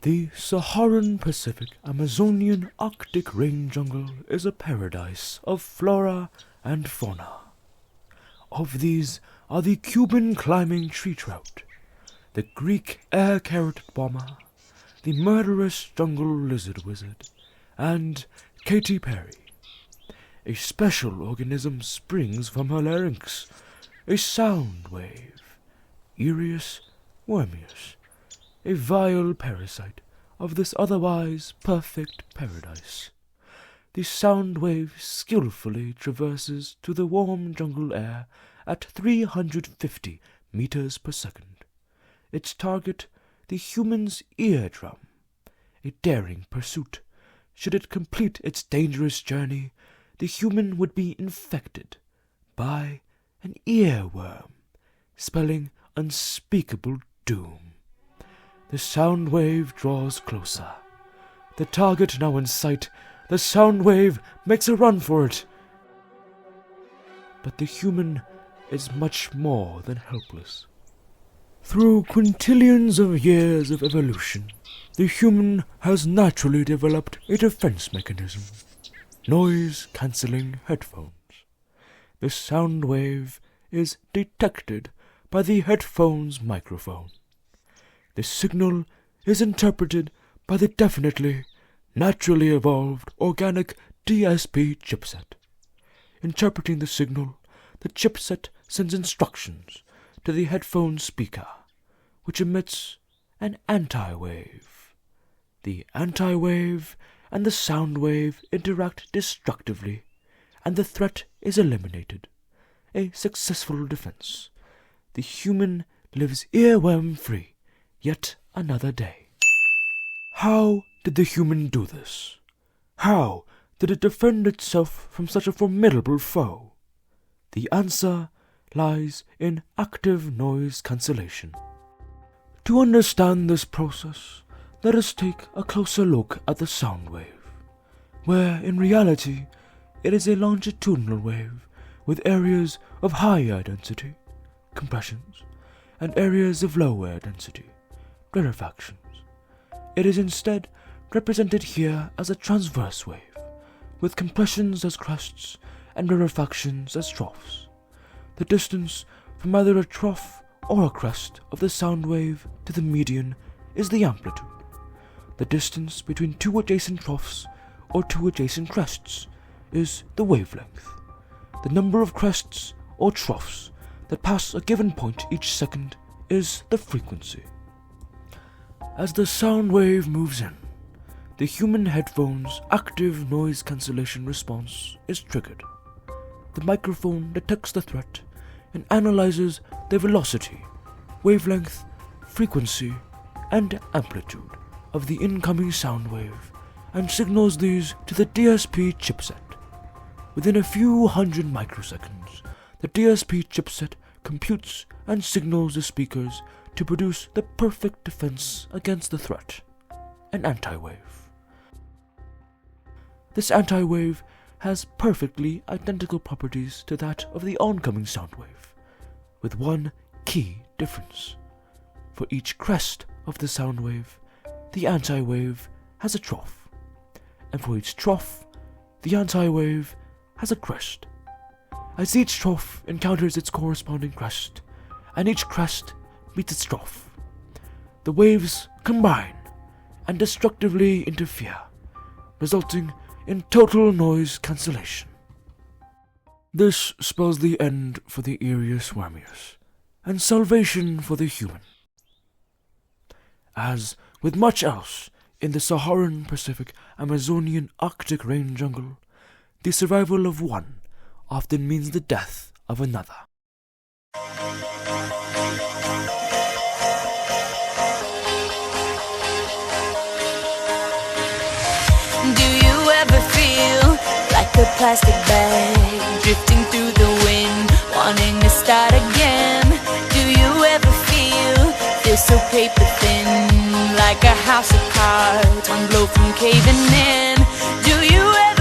The Saharan Pacific Amazonian Arctic rain jungle is a paradise of flora and fauna. Of these are the Cuban climbing tree trout, the Greek air carrot bomber, the murderous jungle lizard wizard, and Katy Perry. A special organism springs from her larynx, a sound wave, Ereus wormius, a vile parasite of this otherwise perfect paradise. The sound wave skillfully traverses to the warm jungle air at 350 meters per second. Its target, the human's eardrum. A daring pursuit. Should it complete its dangerous journey, the human would be infected by an earworm, spelling unspeakable doom. The sound wave draws closer. The target now in sight, the sound wave makes a run for it. But the human is much more than helpless. Through quintillions of years of evolution, the human has naturally developed a defense mechanism: noise-cancelling headphones. The sound wave is detected by the headphone's microphone. The signal is interpreted by the definitely, naturally evolved organic DSP chipset. Interpreting the signal, the chipset sends instructions to the headphone speaker, which emits an anti-wave. The anti-wave and the sound wave interact destructively, and the threat is eliminated. A successful defense. The human lives earworm-free yet another day. How did the human do this? How did it defend itself from such a formidable foe? The answer lies in active noise cancellation. To understand this process, let us take a closer look at the sound wave, where in reality it is a longitudinal wave with areas of high air density, compressions, and areas of low air density, rarefactions. It is instead represented here as a transverse wave, with compressions as crests and rarefactions as troughs. The distance from either a trough or a crest of the sound wave to the median is the amplitude. The distance between two adjacent troughs or two adjacent crests is the wavelength. The number of crests or troughs that pass a given point each second is the frequency. As the sound wave moves in, the human headphone's active noise cancellation response is triggered. The microphone detects the threat and analyzes the velocity, wavelength, frequency, and amplitude of the incoming sound wave and signals these to the DSP chipset. Within a few hundred microseconds, the DSP chipset computes and signals the speakers to produce the perfect defense against the threat, an anti-wave. This anti-wave has perfectly identical properties to that of the oncoming sound wave, with one key difference. For each crest of the sound wave, the anti-wave has a trough, and for each trough, the anti-wave has a crest. As each trough encounters its corresponding crest, and each crest meets its trough, the waves combine and destructively interfere, resulting in total noise cancellation. This spells the end for the Ereus wormius, and salvation for the human. As with much else in the Saharan Pacific Amazonian Arctic rain jungle, the survival of one often means the death of another. Do you ever feel like a plastic bag drifting through the wind, wanting to start again? Do you ever feel so paper thin, like a house of cards, one blow from caving in? Do you ever